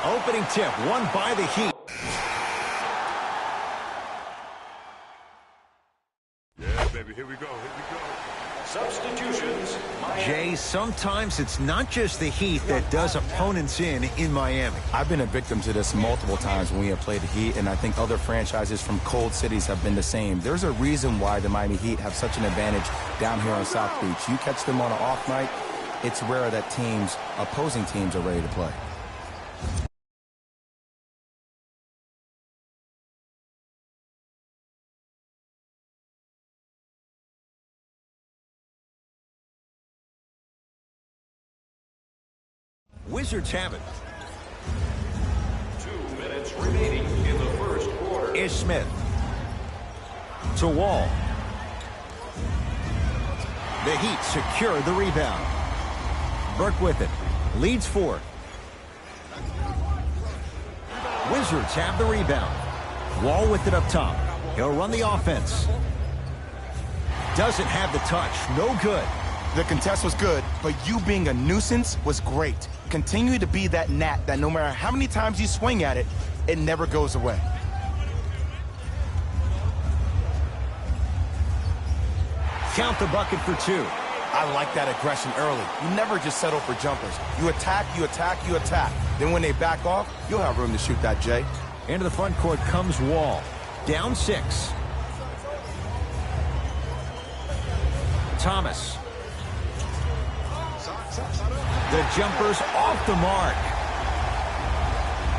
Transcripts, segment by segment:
Opening tip won by the Heat. Yeah, baby, here we go, here we go. Substitutions. Jay, sometimes it's not just the Heat that does opponents in Miami. I've been a victim to this multiple times when we have played the Heat, and I think other franchises from cold cities have been the same. There's a reason why the Miami Heat have such an advantage down here on South Beach. You catch them on an off night, it's rare that opposing teams are ready to play. Wizards have it. 2 minutes remaining in the first quarter. Ish Smith. To Wall. The Heat secure the rebound. Burke with it. Leads 4. Wizards have the rebound. Wall with it up top. He'll run the offense. Doesn't have the touch. No good. The contest was good, but you being a nuisance was great. Continue to be that gnat that no matter how many times you swing at it, it never goes away. Count the bucket for 2. I like that aggression early. You never just settle for jumpers. You attack, you attack, you attack. Then when they back off, you'll have room to shoot that, Jay. Into the front court comes Wall. Down 6. Thomas. The jumper's off the mark.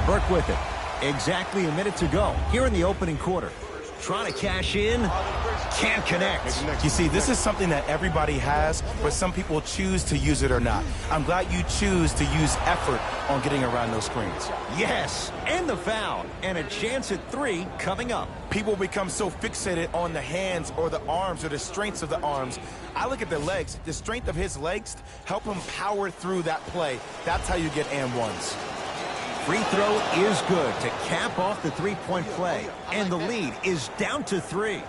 Burke with it. Exactly a minute to go here in the opening quarter. Trying to cash in. Can't connect. You see, this is something that everybody has, but some people choose to use it or not. I'm glad you choose to use effort on getting around those screens. Yes, and the foul. And a chance at 3 coming up. People become so fixated on the hands or the arms or the strengths of the arms. I look at the legs. The strength of his legs help him power through that play. That's how you get and ones. Free throw is good to cap off the three-point play. And the lead is down to 3.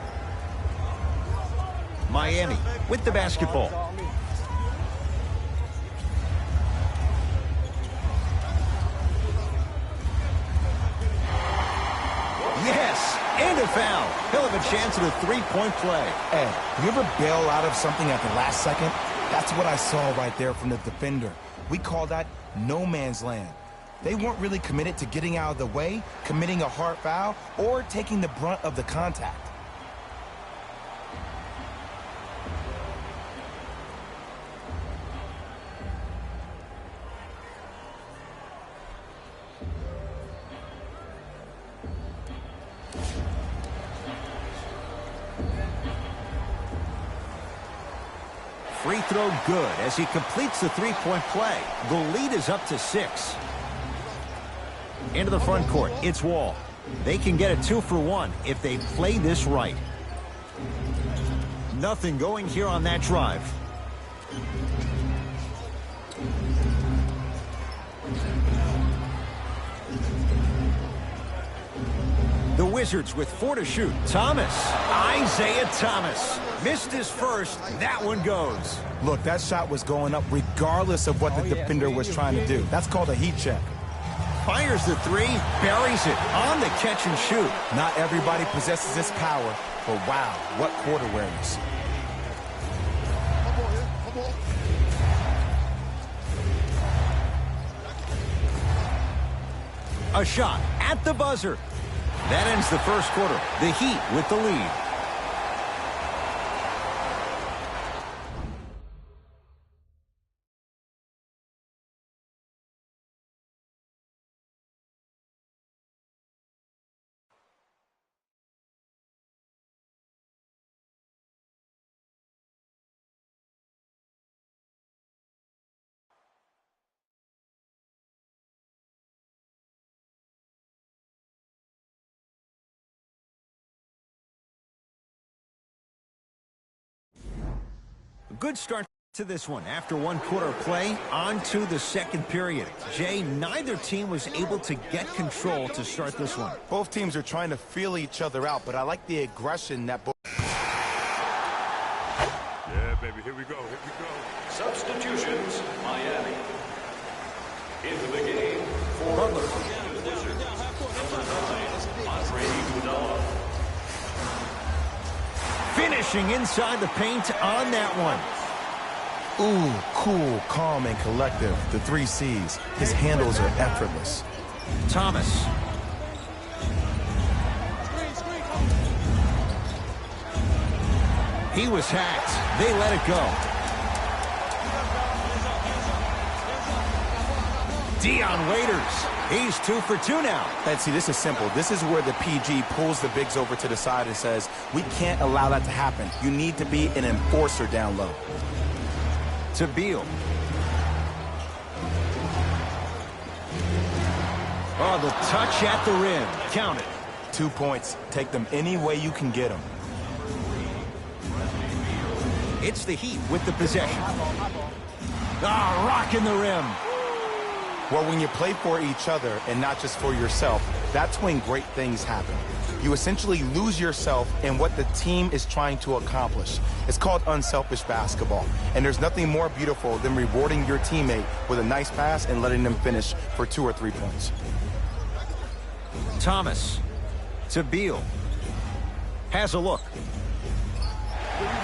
Miami with the basketball. Yes, and a foul. He'll have a chance at a three-point play. Ed, you ever bail out of something at the last second? That's what I saw right there from the defender. We call that no man's land. They weren't really committed to getting out of the way, committing a hard foul, or taking the brunt of the contact. Free throw good as he completes the three-point play. The lead is up to 6. Into the front court, it's Wall. They can get a 2 for 1 if they play this right. Nothing going here on that drive. The Wizards with 4 to shoot. Thomas. Isaiah Thomas. Missed his first. That one goes. Look, that shot was going up regardless of what the defender was trying to do. That's called a heat check. Fires the 3, buries it on the catch and shoot. Not everybody possesses this power, but wow, what court awareness. A shot at the buzzer. That ends the first quarter. The Heat with the lead. Good start to this one. After one quarter of play, on to the second period. Jay, neither team was able to get control to start this one. Both teams are trying to feel each other out, but I like the aggression that both... Yeah, baby, here we go, here we go. Substitutions, Miami. Into the game for Butler. finishing inside the paint on that one. Ooh, cool, calm, and collective. The 3 C's. His handles are effortless. Thomas. He was hacked. They let it go. Dion Waiters. He's 2 for 2 now. And see, this is simple. This is where the PG pulls the bigs over to the side and says, we can't allow that to happen. You need to be an enforcer down low. To Beal. Oh, the touch at the rim. Count it. 2 points. Take them any way you can get them. It's the Heat with the possession. Rocking the rim. Well, when you play for each other and not just for yourself, that's when great things happen. You essentially lose yourself in what the team is trying to accomplish. It's called unselfish basketball. And there's nothing more beautiful than rewarding your teammate with a nice pass and letting them finish for 2 or 3 points. Thomas to Beal. Has a look.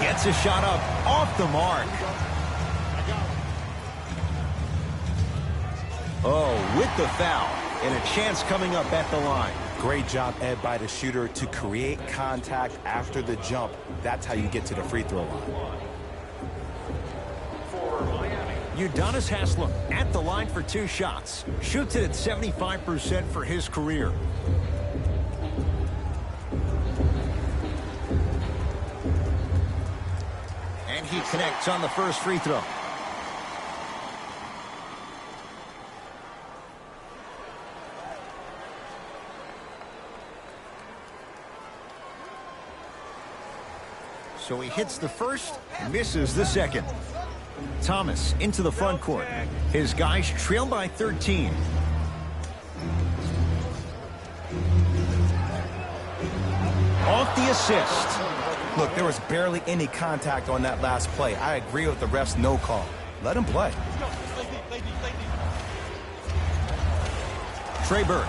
Gets a shot up off the mark. Oh, with the foul. And a chance coming up at the line. Great job, Ed, by the shooter to create contact after the jump. That's how you get to the free throw line. Udonis Haslem at the line for 2 shots. Shoots it at 75% for his career. And he connects on the first free throw. So he hits the first, misses the second. Thomas into the front court. His guys trail by 13. Off the assist. Look, there was barely any contact on that last play. I agree with the ref's no call. Let him play. Trey Burke.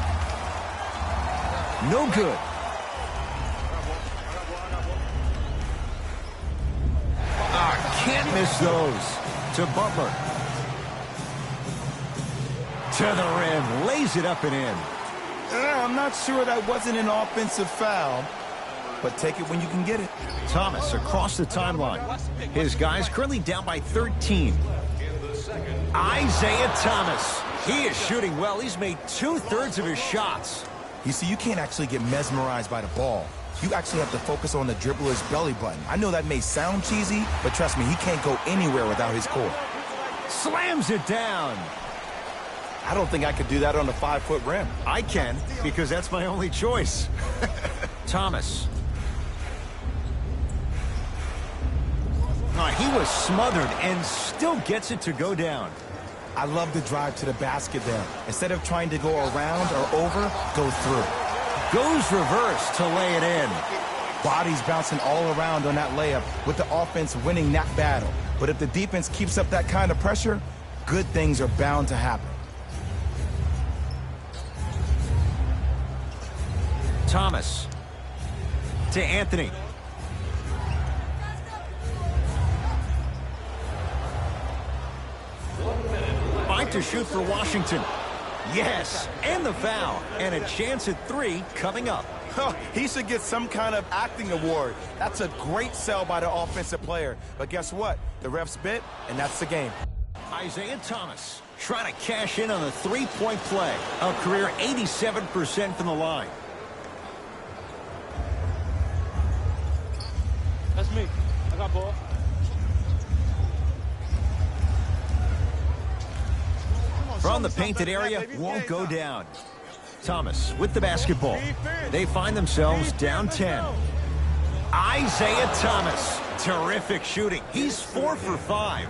No good. Can't miss those. To Butler. To the rim. Lays it up and in. I'm not sure that wasn't an offensive foul, but take it when you can get it. Thomas across the timeline. His guys currently down by 13. Isaiah Thomas. He is shooting well. He's made 2/3 of his shots. You see, you can't actually get mesmerized by the ball. You actually have to focus on the dribbler's belly button. I know that may sound cheesy, but trust me, he can't go anywhere without his core. Slams it down. I don't think I could do that on a 5-foot rim. I can, because that's my only choice. Thomas. He was smothered and still gets it to go down. I love the drive to the basket there. Instead of trying to go around or over, go through. Goes reverse to lay it in. Bodies bouncing all around on that layup with the offense winning that battle. But if the defense keeps up that kind of pressure, good things are bound to happen. Thomas to Anthony. Five to shoot for Washington. Yes, and the foul, and a chance at 3 coming up. He should get some kind of acting award. That's a great sell by the offensive player. But guess what? The refs bit, and that's the game. Isaiah Thomas trying to cash in on the 3-point play. A career 87% from the line. That's me. I got ball. From the painted area, won't go down. Thomas with the basketball. They find themselves down 10. Isaiah Thomas. Terrific shooting. He's 4 for 5.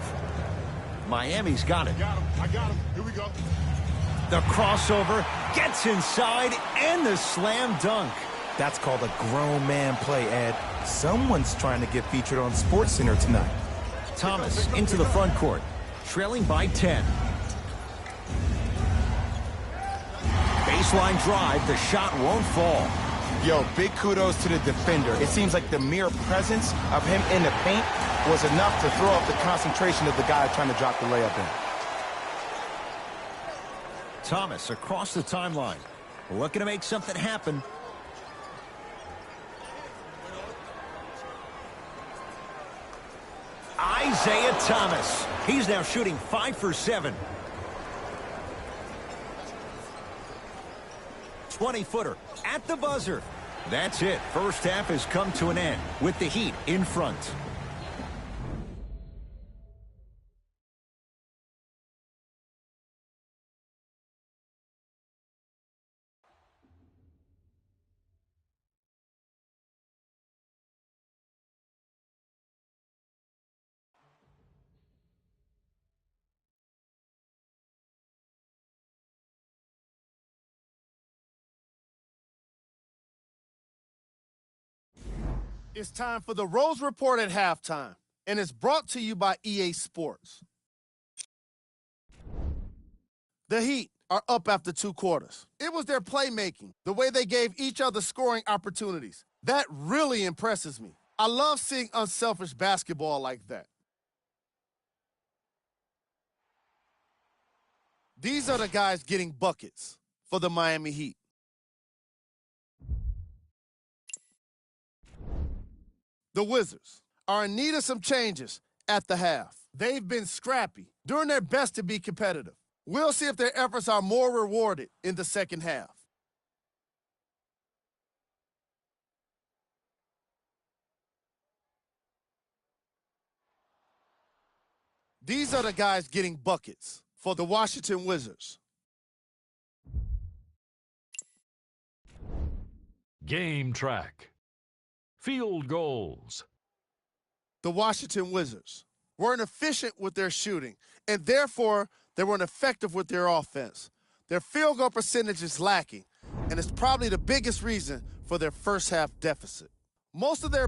Miami's got it. I got him. Here we go. The crossover gets inside and the slam dunk. That's called a grown man play, Ed. Someone's trying to get featured on SportsCenter tonight. Thomas into the front court, trailing by 10. Baseline drive, the shot won't fall. Yo, big kudos to the defender. It seems like the mere presence of him in the paint was enough to throw off the concentration of the guy trying to drop the layup in. Thomas across the timeline. Looking to make something happen. Isaiah Thomas. He's now shooting 5 for 7. 20-footer at the buzzer. That's it. First half has come to an end with the Heat in front. It's time for the Rose Report at halftime, and it's brought to you by EA Sports. The Heat are up after 2 quarters. It was their playmaking, the way they gave each other scoring opportunities. That really impresses me. I love seeing unselfish basketball like that. These are the guys getting buckets for the Miami Heat. The Wizards are in need of some changes at the half. They've been scrappy, doing their best to be competitive. We'll see if their efforts are more rewarded in the second half. These are the guys getting buckets for the Washington Wizards. Game track. Field goals. The Washington Wizards weren't efficient with their shooting, and therefore they weren't effective with their offense. Their field goal percentage is lacking, and it's probably the biggest reason for their first half deficit. Most of their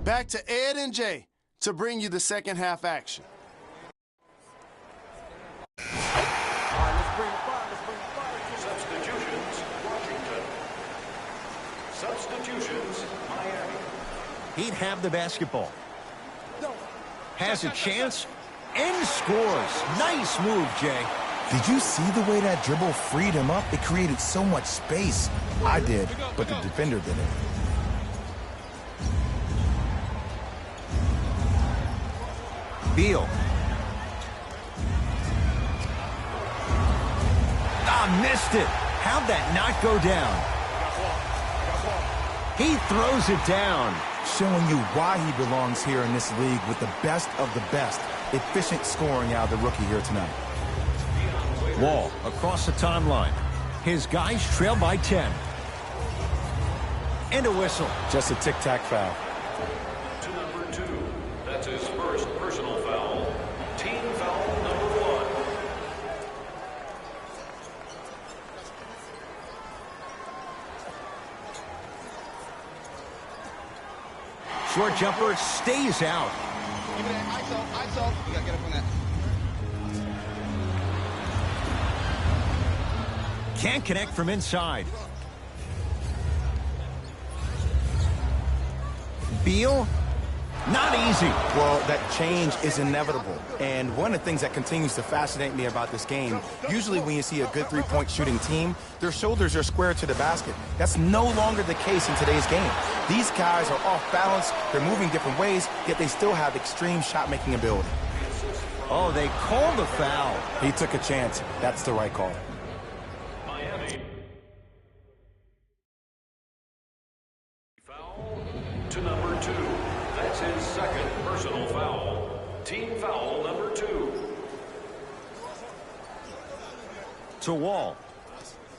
back to Ed and Jay to bring you the second half action. Substitutions, Washington. Substitutions, Miami. He'd have the basketball. Has a chance and scores. Nice move, Jay. Did you see the way that dribble freed him up? It created so much space. I did, but the defender didn't. Beal. Missed it. How'd that not go down? He throws it down. Showing you why he belongs here in this league with the best of the best. Efficient scoring out of the rookie here tonight. Wall across the timeline. His guys trail by 10. And a whistle. Just a tic-tac foul. To number 2. That's his first personal foul. Team foul number 1. Short jumper stays out. Give me that ISO. You gotta get up on that. Can't connect from inside. Beal, not easy. Well, that change is inevitable. And one of the things that continues to fascinate me about this game, usually when you see a good three-point shooting team, their shoulders are square to the basket. That's no longer the case in today's game. These guys are off balance, they're moving different ways, yet they still have extreme shot-making ability. Oh, they called the foul. He took a chance. That's the right call. Miami. Foul to number 2. That's his second personal foul. Team foul number 2. To Wall.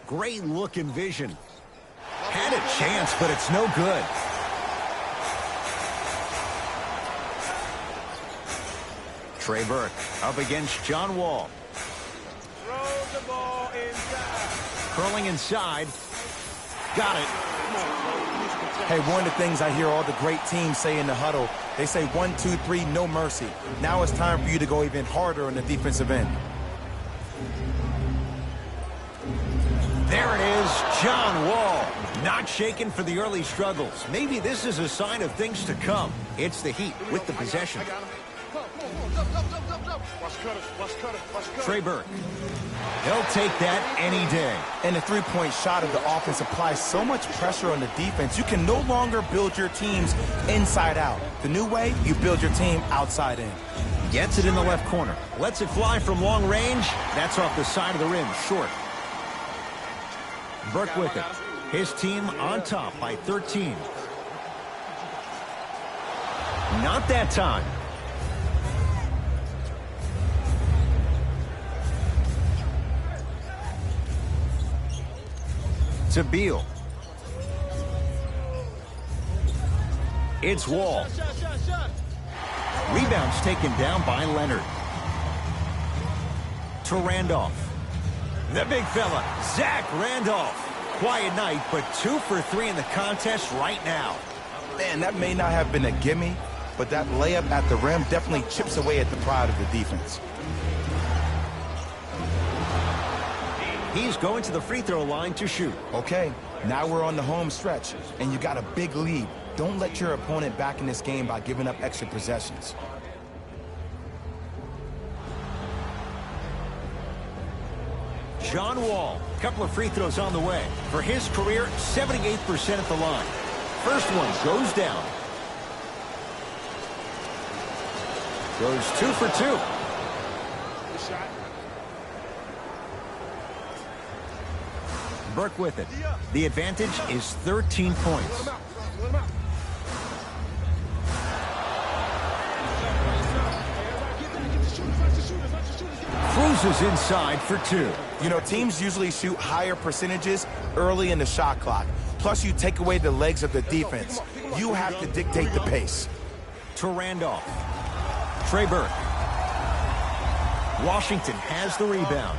Great look and vision. Had a chance, but it's no good. Trey Burke up against John Wall. Throw the ball inside. Curling inside. Got it. Hey, one of the things I hear all the great teams say in the huddle, they say 1, 2, 3, no mercy. Now it's time for you to go even harder on the defensive end. There it is, John Wall. Not shaken for the early struggles. Maybe this is a sign of things to come. It's the Heat with the possession. Trey Burke. He'll take that any day. And the three-point shot of the offense applies so much pressure on the defense, you can no longer build your teams inside out. The new way, you build your team outside in. Gets it in the left corner. Lets it fly from long range. That's off the side of the rim, short. Burke with it. His team on top by 13. Not that time. To Beal. It's Wall. Rebounds taken down by Leonard. To Randolph. The big fella, Zach Randolph. Quiet night, but 2 for 3 in the contest right now. Man, that may not have been a gimme, but that layup at the rim definitely chips away at the pride of the defense. He's going to the free throw line to shoot. Okay, now we're on the home stretch, and you got a big lead. Don't let your opponent back in this game by giving up extra possessions. John Wall, couple of free throws on the way. For his career, 78% at the line. First one goes down. Goes 2 for 2. Burke with it. The advantage is 13 points. Cruises inside for 2. You know, teams usually shoot higher percentages early in the shot clock. Plus, you take away the legs of the defense. You have to dictate the pace. To Randolph. Trey Burke. Washington has the rebound.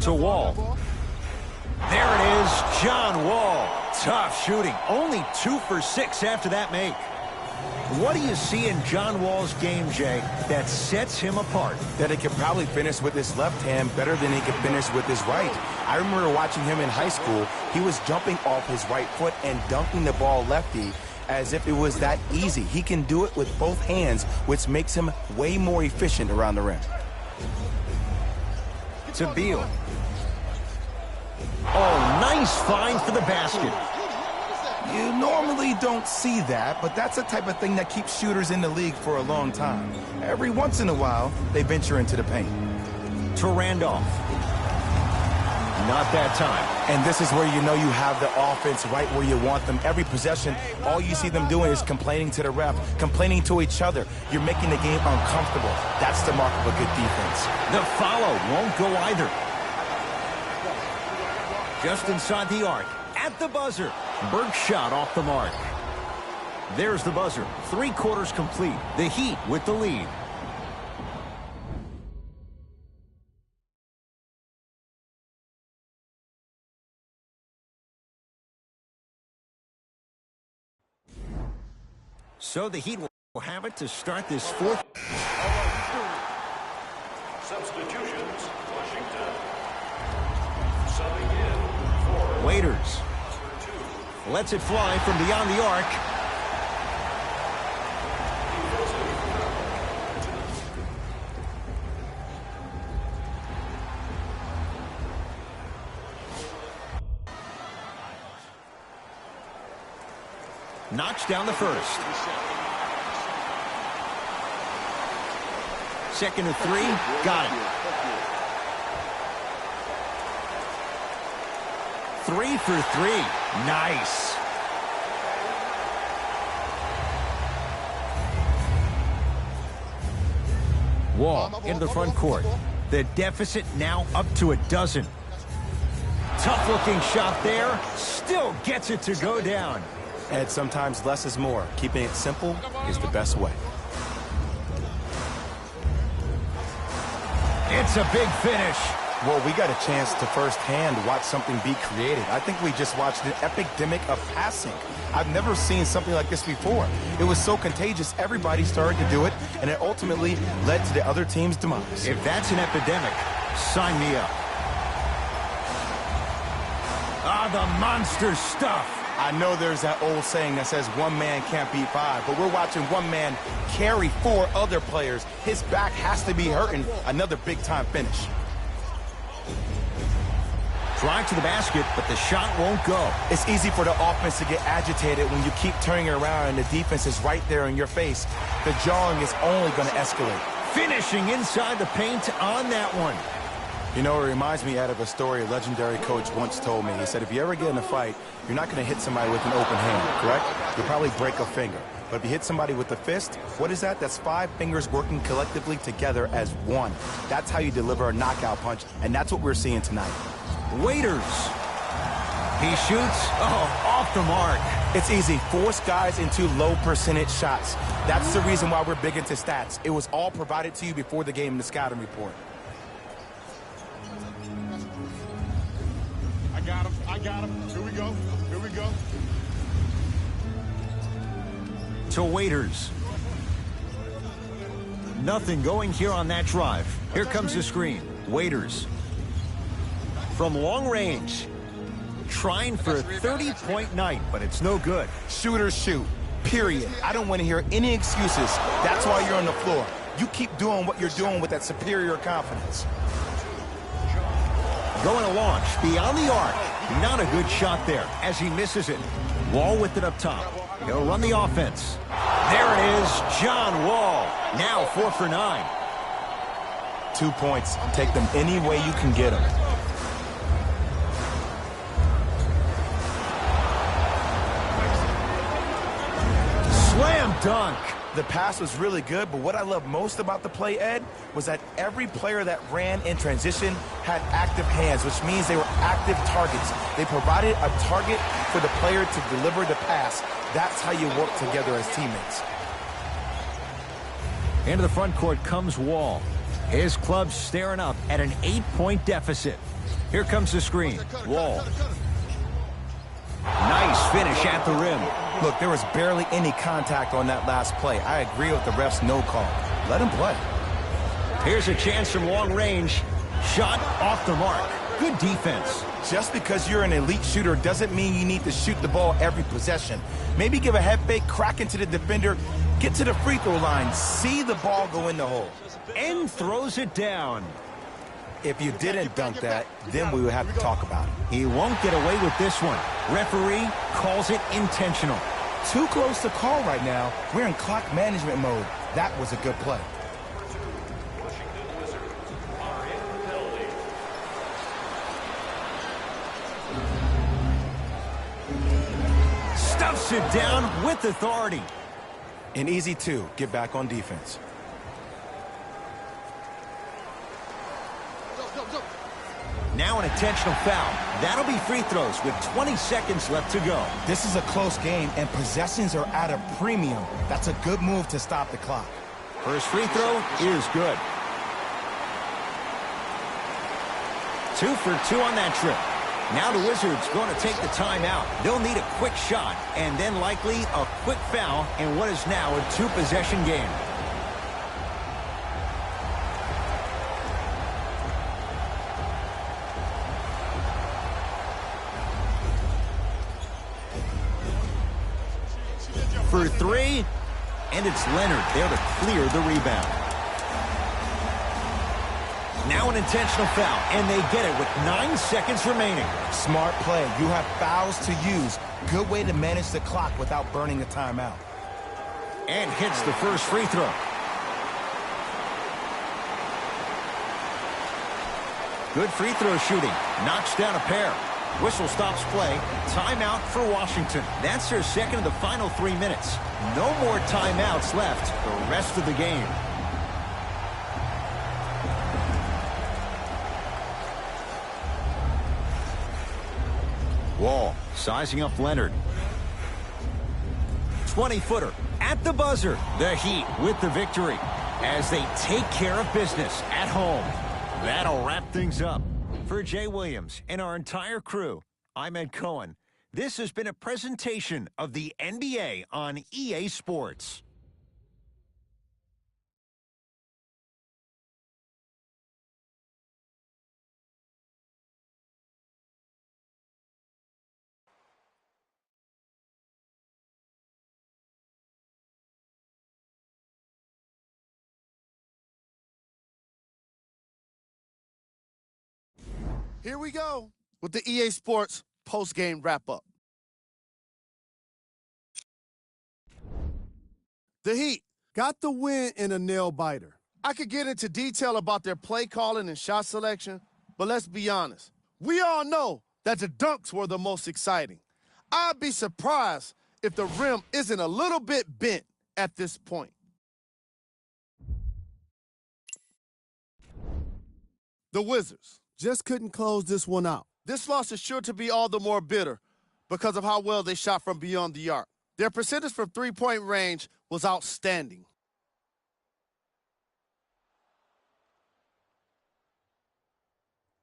To Wall. There it is, John Wall. Tough shooting. Only 2 for 6 after that make. What do you see in John Wall's game, Jay, that sets him apart? That he can probably finish with his left hand better than he can finish with his right. I remember watching him in high school. He was jumping off his right foot and dunking the ball lefty as if it was that easy. He can do it with both hands, which makes him way more efficient around the rim. To Beal. Oh, nice find for the basket. You normally don't see that, but that's the type of thing that keeps shooters in the league for a long time. Every once in a while, they venture into the paint. To Randolph. Not that time. And this is where you know you have the offense right where you want them. Every possession, all you see them doing is complaining to the ref, complaining to each other. You're making the game uncomfortable. That's the mark of a good defense. The follow won't go either. Just inside the arc. At the buzzer. Burke shot off the mark. There's the buzzer. 3 quarters complete. The Heat with the lead. So the Heat will have it to start this 4th. Substitutions, Washington. Subbing in for Waiters. Lets it fly from beyond the arc. Knocks down the first. Second and 3. Got it. 3 for 3. Nice. Wall into the front court. The deficit now up to 12. Tough looking shot there. Still gets it to go down. And sometimes less is more. Keeping it simple is the best way. It's a big finish. Well, we got a chance to firsthand watch something be created. I think we just watched an epidemic of passing. I've never seen something like this before. It was so contagious, everybody started to do it, and it ultimately led to the other team's demise. If that's an epidemic, sign me up. Ah, the monster stuff. I know there's that old saying that says one man can't beat five, but we're watching one man carry 4 other players. His back has to be hurting. Another big-time finish. Drive to the basket, but the shot won't go. It's easy for the offense to get agitated when you keep turning it around and the defense is right there in your face. The jawing is only going to escalate. Finishing inside the paint on that one. You know, it reminds me out of a story a legendary coach once told me. He said, if you ever get in a fight, you're not going to hit somebody with an open hand, correct? You'll probably break a finger. But if you hit somebody with a fist, what is that? That's 5 fingers working collectively together as one. That's how you deliver a knockout punch, and that's what we're seeing tonight. Waiters. He shoots. Oh, off the mark. It's easy. Force guys into low percentage shots. That's the reason why we're big into stats. It was all provided to you before the game in the scouting report. I got him. Here we go. Here we go. To Waiters. Nothing going here on that drive. Here comes the screen. Waiters. From long range. Trying for a 30-point night, but it's no good. Shooters shoot. Period. I don't want to hear any excuses. That's why you're on the floor. You keep doing what you're doing with that superior confidence. Going to launch beyond the arc. Not a good shot there as he misses it. Wall with it up top. He'll run the offense. There it is, John Wall. Now 4 for 9. 2 points. Take them any way you can get them. Slam dunk. The pass was really good, but what I love most about the play, Ed, was that every player that ran in transition had active hands, which means they were active targets. They provided a target for the player to deliver the pass. That's how you work together as teammates. Into the front court comes Wall. His club staring up at an 8-point deficit. Here comes the screen. Wall. Nice finish at the rim. Look, there was barely any contact on that last play. I agree with the ref's no call. Let him play. Here's a chance from long range. Shot off the mark. Good defense. Just because you're an elite shooter doesn't mean you need to shoot the ball every possession. Maybe give a head fake, crack into the defender, get to the free throw line, see the ball go in the hole. And throws it down. If you didn't dunk that, then we would have to talk about it. He won't get away with this one. Referee calls it intentional. Too close to call right now. We're in clock management mode. That was a good play. Stuffs it down with authority. An easy 2. Get back on defense. Now an intentional foul. That'll be free throws with 20 seconds left to go. This is a close game, and possessions are at a premium. That's a good move to stop the clock. First free throw is good. 2 for 2 on that trip. Now the Wizards going to take the timeout. They'll need a quick shot and then likely a quick foul in what is now a 2-possession game. For 3, and it's Leonard there to clear the rebound. Now an intentional foul, and they get it with 9 seconds remaining. Smart play. You have fouls to use. Good way to manage the clock without burning a timeout. And hits the first free throw. Good free throw shooting. Knocks down a pair. Whistle stops play. Timeout for Washington. That's their second of the final 3 minutes. No more timeouts left the rest of the game. Wall sizing up Leonard. 20-footer at the buzzer. The Heat with the victory as they take care of business at home. That'll wrap things up. For Jay Williams and our entire crew, I'm Ed Cohen. This has been a presentation of the NBA on EA Sports. Here we go with the EA Sports post-game wrap-up. The Heat got the win in a nail-biter. I could get into detail about their play calling and shot selection, but let's be honest. We all know that the dunks were the most exciting. I'd be surprised if the rim isn't a little bit bent at this point. The Wizards just couldn't close this one out. This loss is sure to be all the more bitter because of how well they shot from beyond the arc. Their percentage from three-point range was outstanding.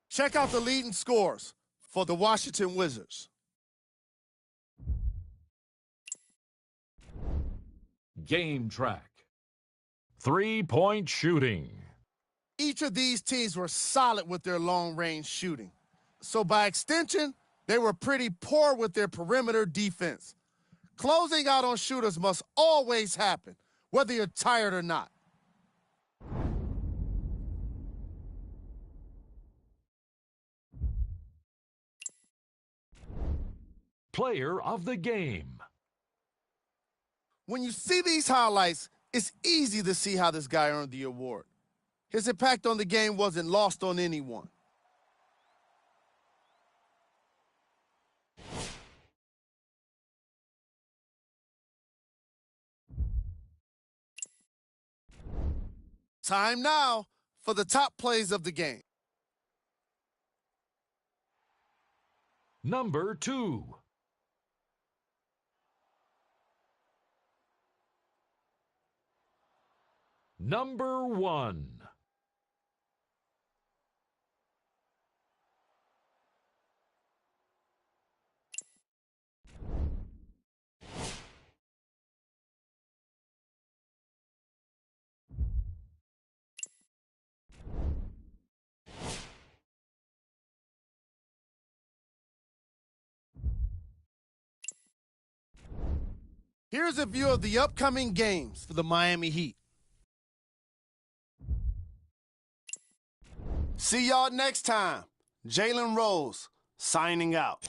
Check out the leading scores for the Washington Wizards. Game track. 3-point shooting. Each of these teams were solid with their long-range shooting. So by extension, they were pretty poor with their perimeter defense. Closing out on shooters must always happen, whether you're tired or not. Player of the game. When you see these highlights, it's easy to see how this guy earned the award. His impact on the game wasn't lost on anyone. Time now for the top plays of the game. Number 2. Number 1. Here's a view of the upcoming games for the Miami Heat. See y'all next time. Jalen Rose signing out.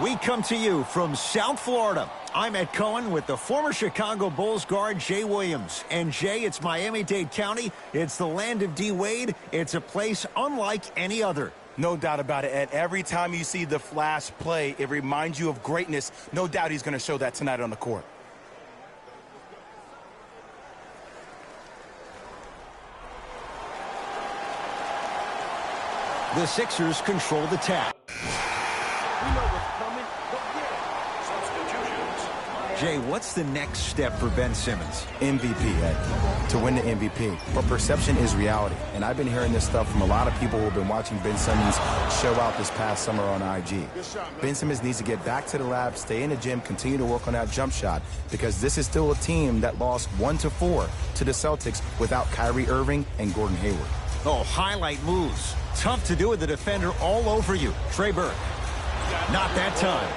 We come to you from South Florida. I'm Ed Cohen with the former Chicago Bulls guard Jay Williams. And Jay, it's Miami-Dade County. It's the land of D. Wade. It's a place unlike any other. No doubt about it, Ed. Every time you see the flash play, it reminds you of greatness. No doubt he's going to show that tonight on the court. The Sixers control the tap. Jay, what's the next step for Ben Simmons? MVP, Ed. To win the MVP. But perception is reality. And I've been hearing this stuff from a lot of people who have been watching Ben Simmons show out this past summer on IG. Ben Simmons needs to get back to the lab, stay in the gym, continue to work on that jump shot, because this is still a team that lost 1-4 to the Celtics without Kyrie Irving and Gordon Hayward. Oh, highlight moves. Tough to do with the defender all over you. Trey Burke. Not that time.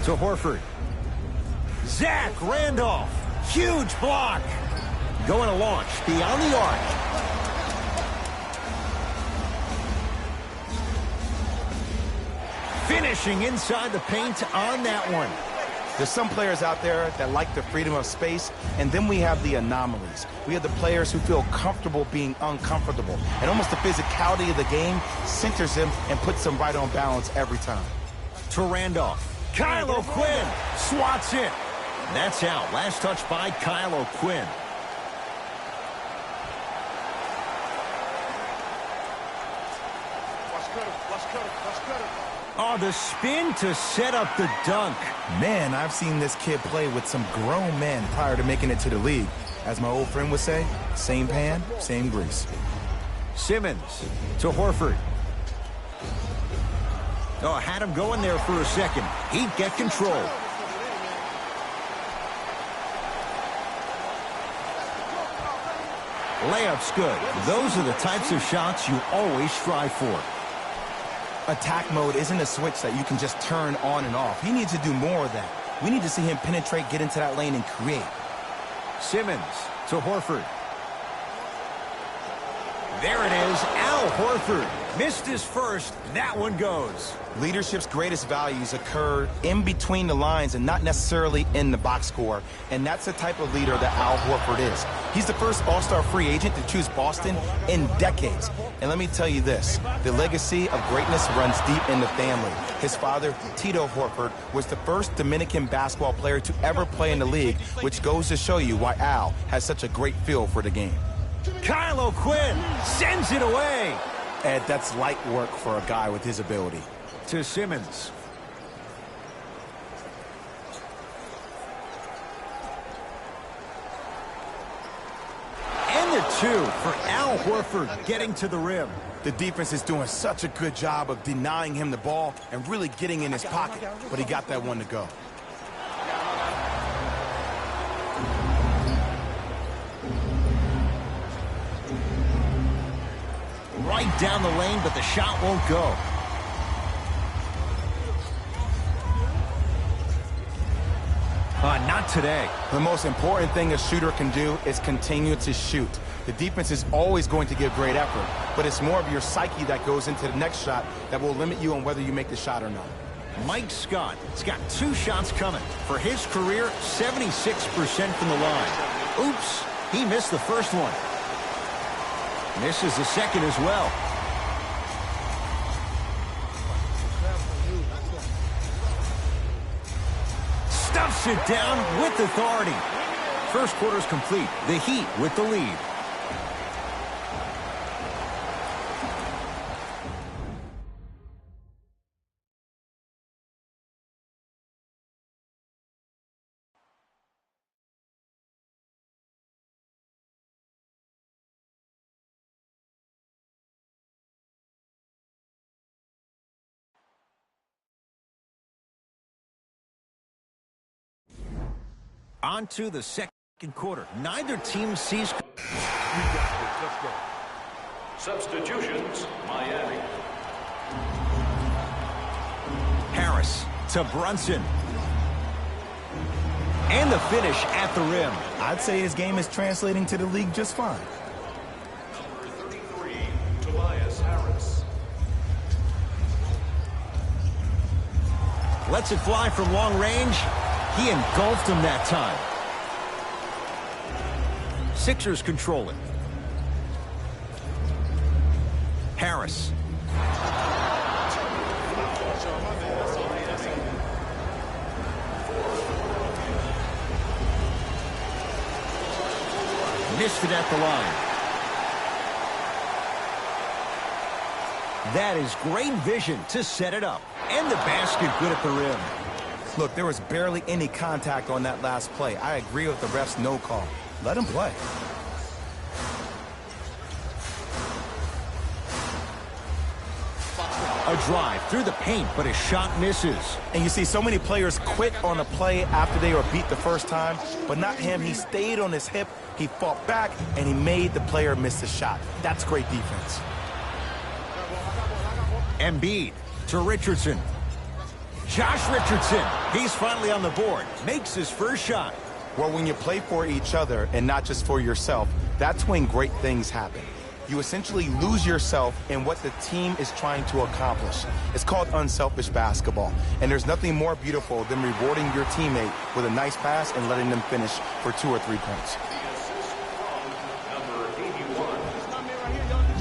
To Horford. Zach Randolph. Huge block. Going to launch beyond the arc. Finishing inside the paint on that one. There's some players out there that like the freedom of space, and then we have the anomalies. We have the players who feel comfortable being uncomfortable, and almost the physicality of the game centers them and puts them right on balance every time. To Randolph. Kyle O'Quinn swats it. That's out. Last touch by Kyle O'Quinn. Oh, the spin to set up the dunk. Man, I've seen this kid play with some grown men prior to making it to the league. As my old friend would say, same pan, same grease. Simmons to Horford. Oh, had him going there for a second. He'd get control. Layup's good. Those are the types of shots you always strive for. Attack mode isn't a switch that you can just turn on and off. He needs to do more of that. We need to see him penetrate, get into that lane, and create. Simmons to Horford. There it is, Al Horford. Missed his first. That one goes. Leadership's greatest values occur in between the lines and not necessarily in the box score. And that's the type of leader that Al Horford is. He's the first all-star free agent to choose Boston in decades. And let me tell you this, the legacy of greatness runs deep in the family. His father, Tito Horford, was the first Dominican basketball player to ever play in the league, which goes to show you why Al has such a great feel for the game. Kyle O'Quinn sends it away. Ed, that's light work for a guy with his ability. To Simmons. And the two for Al Horford getting to the rim. The defense is doing such a good job of denying him the ball and really getting in his pocket, but he got that one to go. Right down the lane, but the shot won't go. Not today. The most important thing a shooter can do is continue to shoot. The defense is always going to give great effort, but it's more of your psyche that goes into the next shot that will limit you on whether you make the shot or not. Mike Scott has got 2 shots coming. For his career, 76% from the line. Oops, he missed the first one. Misses the second as well. Stuffs it down with authority. First quarter's complete. The Heat with the lead. On to the second quarter. Neither team sees... Substitutions, Miami. Harris to Brunson. And the finish at the rim. I'd say his game is translating to the league just fine. Number 33, Tobias Harris. Lets it fly from long range. He engulfed him that time. Sixers control it. Harris. Missed it at the line. That is great vision to set it up. And the basket good at the rim. Look, there was barely any contact on that last play. I agree with the ref's no call. Let him play. A drive through the paint, but his shot misses. And you see so many players quit on a play after they were beat the first time, but not him. He stayed on his hip, he fought back, and he made the player miss the shot. That's great defense. Embiid to Richardson. Josh Richardson, he's finally on the board, makes his first shot. Well, when you play for each other and not just for yourself, that's when great things happen. You essentially lose yourself in what the team is trying to accomplish. It's called unselfish basketball, and there's nothing more beautiful than rewarding your teammate with a nice pass and letting them finish for 2 or 3 points.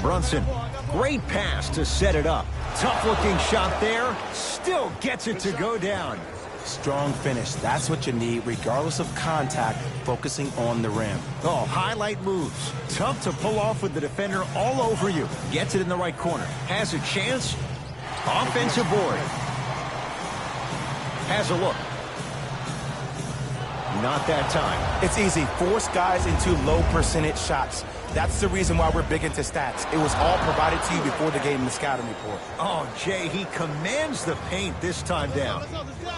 Brunson, great pass to set it up. Tough-looking shot there, still gets it to go down. Strong finish, that's what you need, regardless of contact, focusing on the rim. Oh, highlight moves. Tough to pull off with the defender all over you. Gets it in the right corner. Has a chance. Offensive board. Has a look. Not that time. It's easy. Force guys into low percentage shots. That's the reason why we're big into stats. It was all provided to you before the game in the scouting report. Oh, Jay, he commands the paint this time down.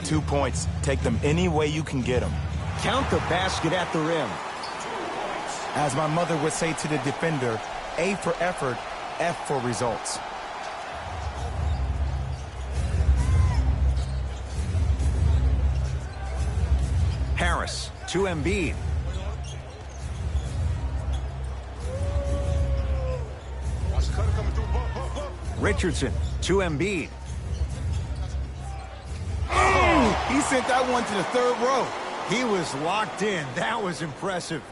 2 points. Take them any way you can get them. Count the basket at the rim. As my mother would say to the defender, A for effort, F for results. Harris to Embiid. Richardson to Embiid. Oh, he sent that one to the third row. He was locked in. That was impressive.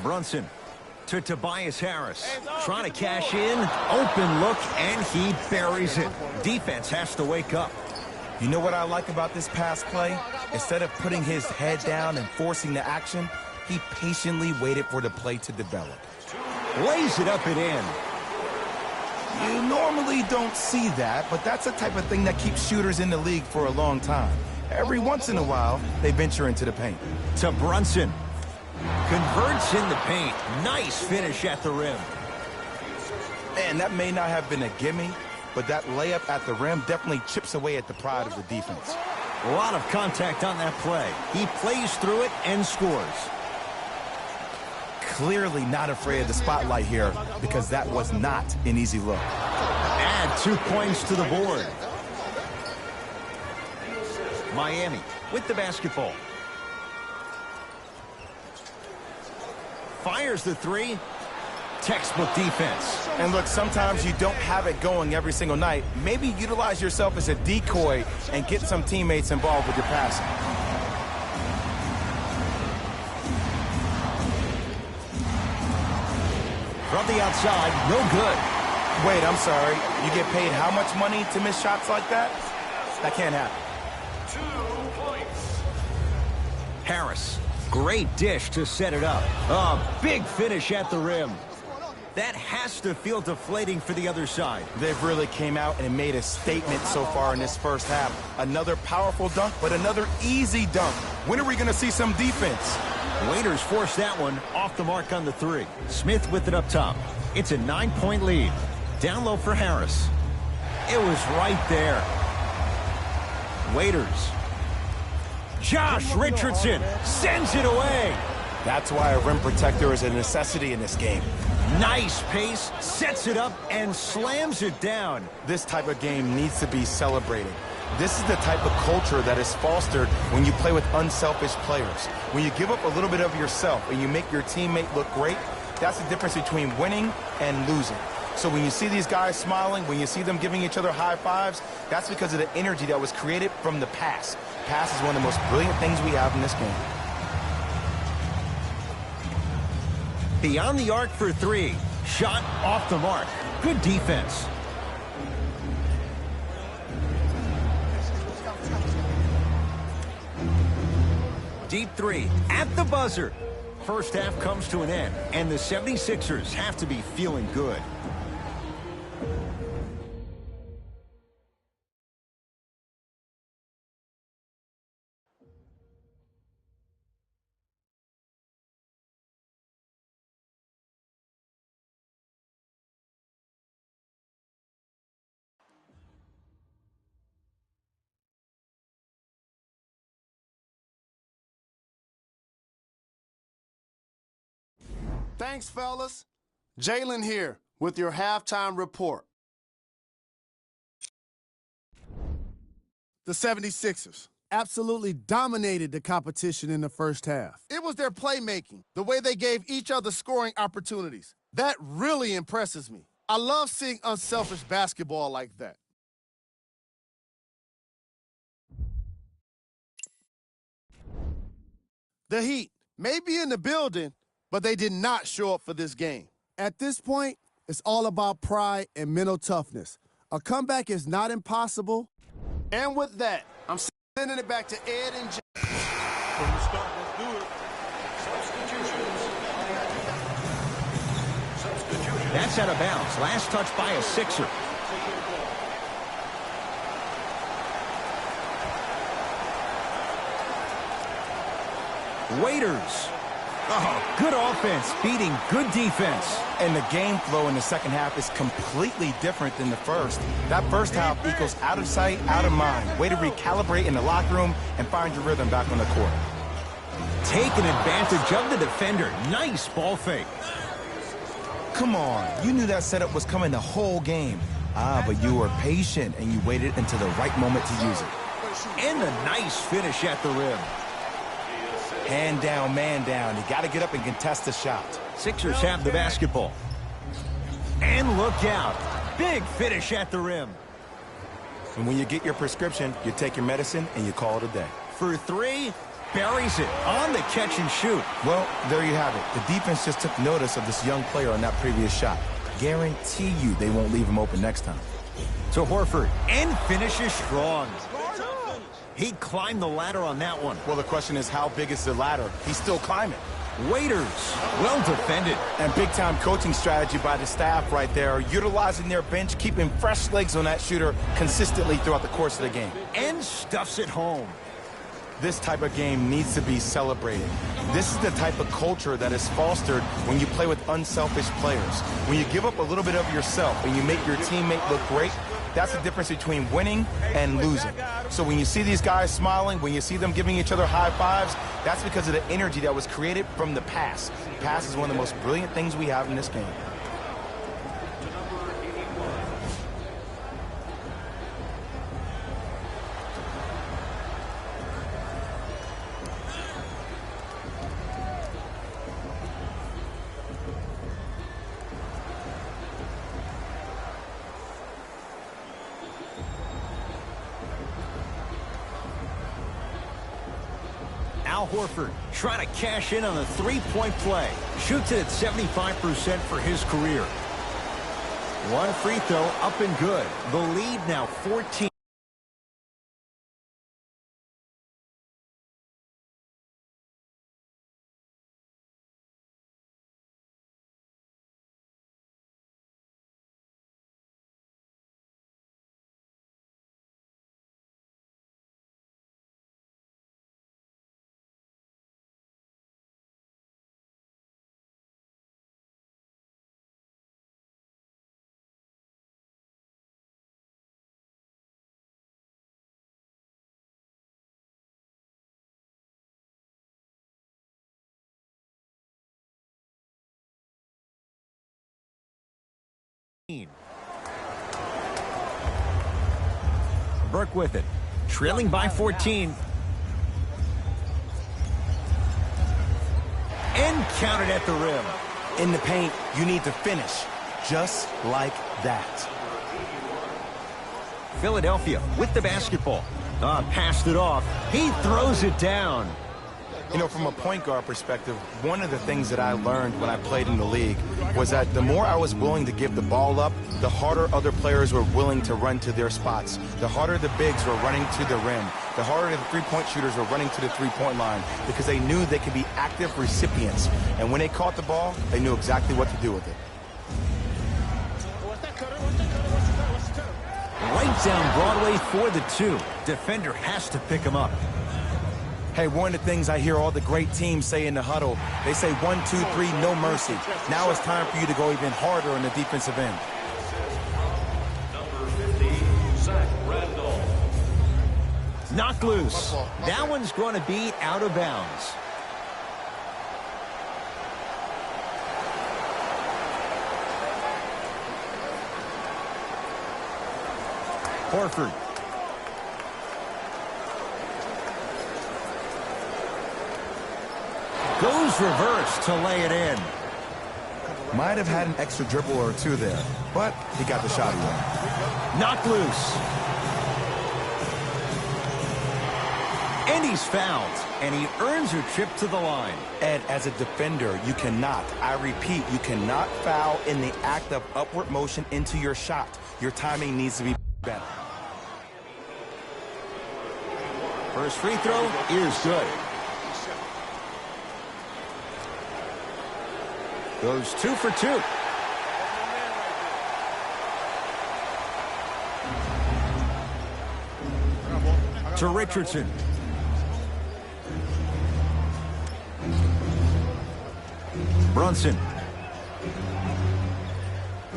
Brunson to Tobias Harris. Trying to cash in. Open look, and he buries it. Defense has to wake up. You know what I like about this pass play? Instead of putting his head down and forcing the action, he patiently waited for the play to develop. Lays it up and in. You normally don't see that, but that's the type of thing that keeps shooters in the league for a long time. Every once in a while, they venture into the paint. To Brunson. Converts in the paint. Nice finish at the rim. Man, that may not have been a gimme, but that layup at the rim definitely chips away at the pride of the defense. A lot of contact on that play. He plays through it and scores. Clearly not afraid of the spotlight here because that was not an easy look. Add 2 points to the board. Miami with the basketball. Fires the three. Textbook defense. And look, sometimes you don't have it going every single night. Maybe utilize yourself as a decoy and get some teammates involved with your passing. From the outside, no good. Wait, I'm sorry. You get paid how much money to miss shots like that? That can't happen. 2 points. Harris, great dish to set it up. A big finish at the rim. That has to feel deflating for the other side. They've really came out and made a statement so far in this first half. Another powerful dunk, but another easy dunk. When are we going to see some defense? Waiters forced that one off the mark on the three. Smith with it up top. It's a 9-point lead. Down low for Harris. It was right there. Waiters. Josh Richardson sends it away. That's why a rim protector is a necessity in this game. Nice pace, sets it up, and slams it down. This type of game needs to be celebrated. This is the type of culture that is fostered when you play with unselfish players. When you give up a little bit of yourself and you make your teammate look great, that's the difference between winning and losing. So when you see these guys smiling, when you see them giving each other high fives, that's because of the energy that was created from the pass. Pass is one of the most brilliant things we have in this game. Beyond the arc for three. Shot off the mark. Good defense. Deep three at the buzzer. First half comes to an end, and the 76ers have to be feeling good. Thanks, fellas. Jalen here with your halftime report. The 76ers absolutely dominated the competition in the first half. It was their playmaking, the way they gave each other scoring opportunities. That really impresses me. I love seeing unselfish basketball like that. The Heat may be in the building, but they did not show up for this game. At this point, it's all about pride and mental toughness. A comeback is not impossible. And with that, I'm sending it back to Ed and Jay. From the start, let's do it. Substitutions. That's out of bounds. Last touch by a Sixer. Waiters. Oh, good offense beating good defense. And the game flow in the second half is completely different than the first. That first half equals out of sight, out of mind. Way to recalibrate in the locker room and find your rhythm back on the court. Taking advantage of the defender. Nice ball fake. Come on, you knew that setup was coming the whole game. But you were patient and you waited until the right moment to use it. And a nice finish at the rim. Hand down, man down. You got to get up and contest the shot. Sixers have the basketball. And look out. Big finish at the rim. And when you get your prescription, you take your medicine and you call it a day. For three, buries it on the catch and shoot. Well, there you have it. The defense just took notice of this young player on that previous shot. Guarantee you they won't leave him open next time. To Horford, and finishes strong. He climbed the ladder on that one. Well, the question is, how big is the ladder? He's still climbing. Waiters, well defended. And big-time coaching strategy by the staff right there, utilizing their bench, keeping fresh legs on that shooter consistently throughout the course of the game. And stuffs it home. This type of game needs to be celebrated. This is the type of culture that is fostered when you play with unselfish players. When you give up a little bit of yourself and you make your teammate look great, that's the difference between winning and losing. So when you see these guys smiling, when you see them giving each other high fives, that's because of the energy that was created from the pass. Pass is one of the most brilliant things we have in this game. Al Horford trying to cash in on the three-point play. Shoots it at 75% for his career. One free throw up and good. The lead now 14. Burke with it. Trailing by 14. And counted at the rim. In the paint, you need to finish just like that. Philadelphia with the basketball. Passed it off. He throws it down. You know, from a point guard perspective, one of the things that I learned when I played in the league was that the more I was willing to give the ball up, the harder other players were willing to run to their spots. The harder the bigs were running to the rim. The harder the three-point shooters were running to the three-point line because they knew they could be active recipients. And when they caught the ball, they knew exactly what to do with it. Right down Broadway for the two. Defender has to pick him up. Hey, one of the things I hear all the great teams say in the huddle, they say 1, 2, 3, no mercy. Now it's time for you to go even harder on the defensive end. Number 50, Zach Randolph. Knocked loose. That one's going to be out of bounds. Horford. Goes reverse to lay it in. Might have had an extra dribble or two there, but he got the shot away. Knocked loose. And he's fouled, and he earns a trip to the line. Ed, as a defender, you cannot, I repeat, you cannot foul in the act of upward motion into your shot. Your timing needs to be better. First free throw is good. Goes 2 for 2. To Richardson. Brunson.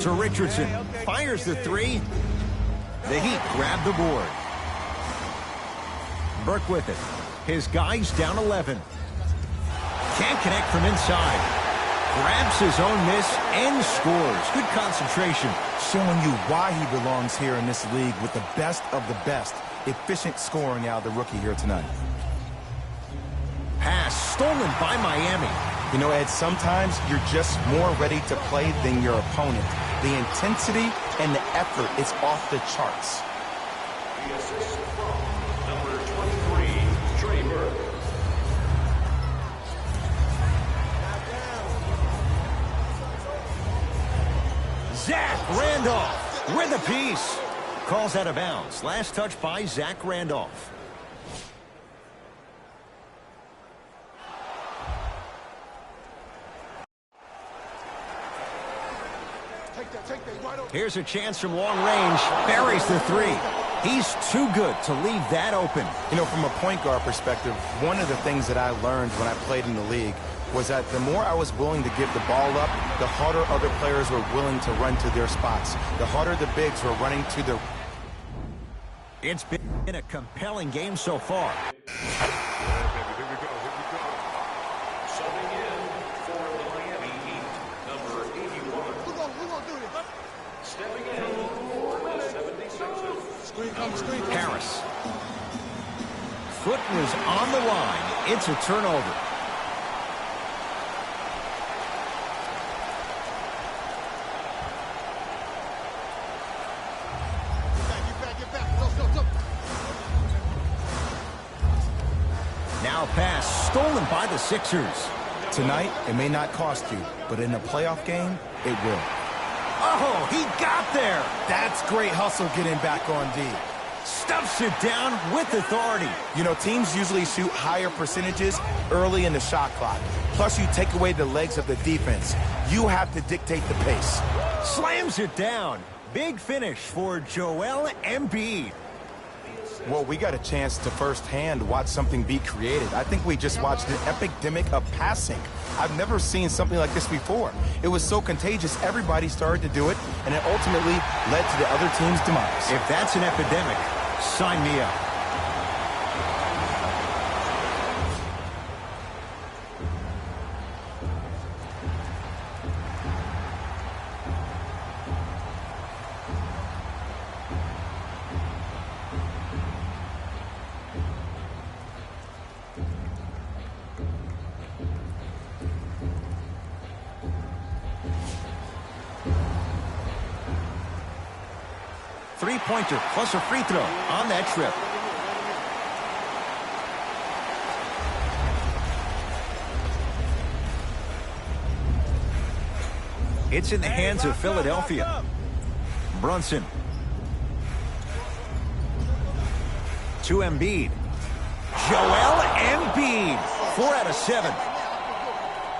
To Richardson. Fires the three. The Heat grab the board. Burke with it. His guys down 11. Can't connect from inside. Grabs his own miss and scores. Good concentration. Showing you why he belongs here in this league with the best of the best. Efficient scoring out of the rookie here tonight. Pass stolen by Miami. You know, Ed, sometimes you're just more ready to play than your opponent. The intensity and the effort is off the charts. The assist from number 23, Trey Burke. Zach Randolph with a piece. Calls out of bounds. Last touch by Zach Randolph. Here's a chance from long range. Buries the three. He's too good to leave that open. You know, from a point guard perspective, one of the things that I learned when I played in the league was that the more I was willing to give the ball up, the harder other players were willing to run to their spots. The harder the bigs were running to the... It's been a compelling game so far. Subbing in for the Miami Heat, number 81. Stepping in for the 76ers. Harris. Foot was on the line. It's a turnover. Now Foul pass stolen by the Sixers. Tonight, it may not cost you, but in a playoff game, it will. Oh, he got there. That's great hustle getting back on D. Stuffs it down with authority. You know, teams usually shoot higher percentages early in the shot clock. Plus, you take away the legs of the defense. You have to dictate the pace. Slams it down. Big finish for Joel Embiid. Well, we got a chance to firsthand watch something be created. I think we just watched an epidemic of passing. I've never seen something like this before. It was so contagious, everybody started to do it, and it ultimately led to the other team's demise. If that's an epidemic, sign me up. Three-pointer plus a free throw on that trip. It's in the hands of Philadelphia. Brunson. To Embiid. Joel Embiid. 4 out of 7.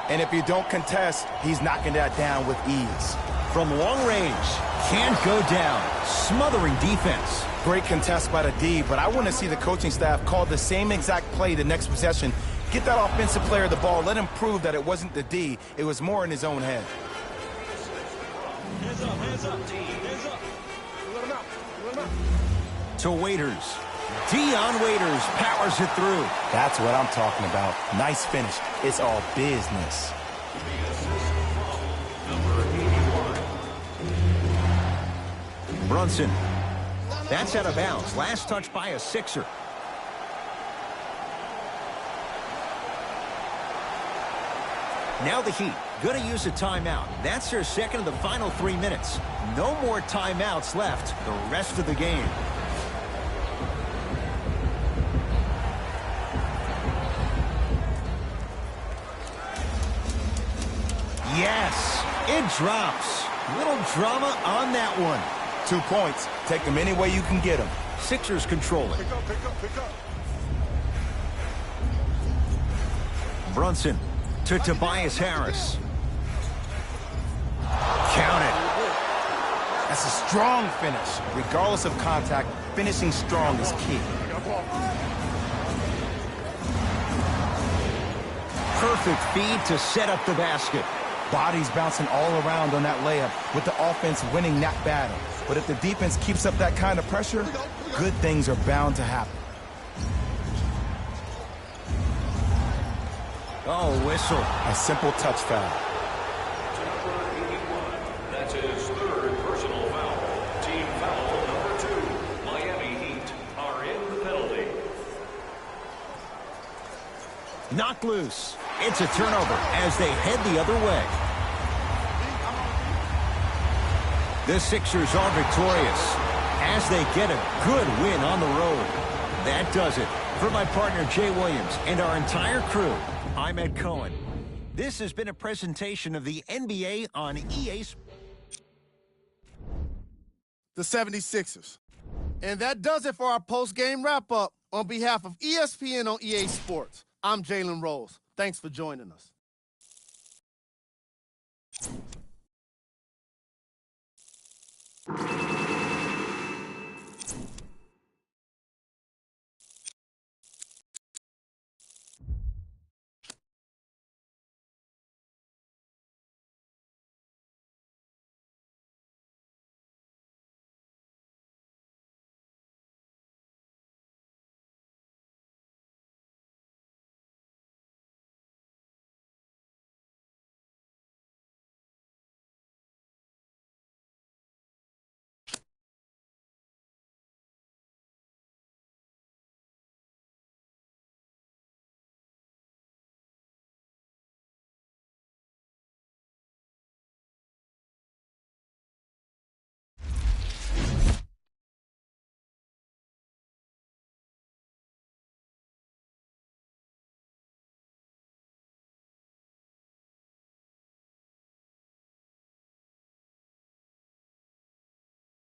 And if you don't contest, he's knocking that down with ease. From long range. Can't go down. Smothering defense. Great contest by the D, but I want to see the coaching staff call the same exact play the next possession. Get that offensive player the ball. Let him prove that it wasn't the D. It was more in his own head. Hands up, hands up, hands up. Let him out, let him out. To Waiters. Dion Waiters powers it through. That's what I'm talking about. Nice finish. It's all business. Brunson. That's out of bounds. Last touch by a Sixer. Now the Heat going to use a timeout. That's their second of the final 3 minutes. No more timeouts left the rest of the game. Yes, it drops. Little drama on that one. 2 points. Take them any way you can get them. Sixers control it. Pick up, pick up, pick up. Brunson to Tobias Harris. Count it. That's a strong finish. Regardless of contact, finishing strong is key. Perfect feed to set up the basket. Bodies bouncing all around on that layup with the offense winning that battle. But if the defense keeps up that kind of pressure, good things are bound to happen. Oh, whistle. A simple touch foul. Number 81. That's his third personal foul. Team foul number 2. Miami Heat are in the penalty. Knocked loose. It's a turnover as they head the other way. The Sixers are victorious as they get a good win on the road. That does it. For my partner Jay Williams and our entire crew, I'm Ed Cohen. This has been a presentation of the NBA on EA Sports. The 76ers. And that does it for our post-game wrap-up. On behalf of ESPN on EA Sports, I'm Jalen Rose. Thanks for joining us.